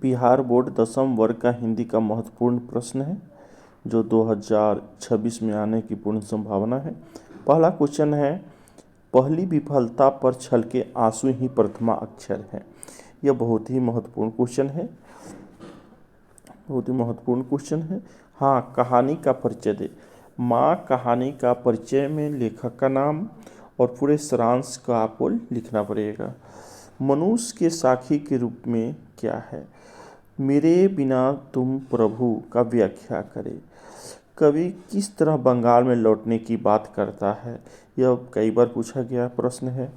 Bihar board 10वीं वर्ग का हिंदी का महत्वपूर्ण प्रश्न है जो 2026 में आने की पूर्ण संभावना है। पहला क्वेश्चन है, पहली विफलता पर छलके आंसू ही प्रथमा अक्षर है। यह बहुत ही महत्वपूर्ण क्वेश्चन है, बहुत ही महत्वपूर्ण क्वेश्चन है। हाँ, कहानी का परिचय दे। माँ कहानी का परिचय में लेखक का नाम और पूरे सारांश का आपको लिखना पड़ेगा। मनुष्य के साखी के रूप में क्या है? मेरे बिना तुम प्रभु का व्याख्या करें। कवि किस तरह बंगाल में लौटने की बात करता है? यह कई बार पूछा गया प्रश्न है।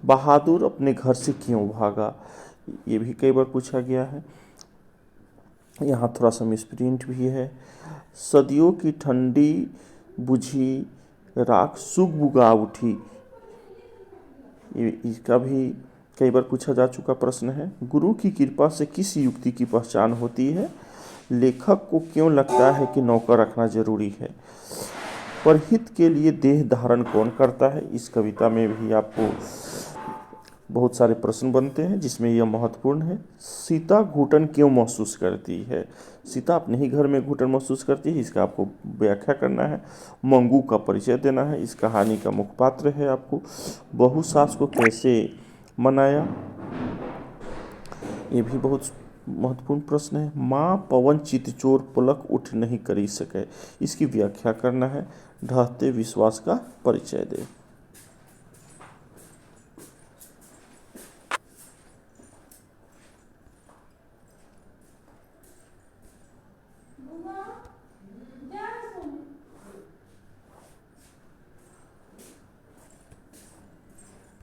बहादुर अपने घर से क्यों भागा? ये भी कई बार पूछा गया है। यहाँ थोड़ा सा मिसप्रिंट भी है। सदियों की ठंडी बुझी राख सुख बुगा उठी, इसका भी कई बार पूछा जा चुका प्रश्न है। गुरु की कृपा से किस युक्ति की पहचान होती है? लेखक को क्यों लगता है कि नौकर रखना जरूरी है? परहित के लिए देह धारण कौन करता है? इस कविता में भी आपको बहुत सारे प्रश्न बनते हैं जिसमें यह महत्वपूर्ण है। सीता घुटन क्यों महसूस करती है? सीता अपने ही घर में घुटन महसूस करती है, इसका आपको व्याख्या करना है। मंगू का परिचय देना है, इस कहानी का मुख्य पात्र है। आपको बहू सास को कैसे मनाया, ये भी बहुत महत्वपूर्ण प्रश्न है। माँ पवन चितचोर पलक उठ नहीं करी सके, इसकी व्याख्या करना है। ढहते विश्वास का परिचय दे।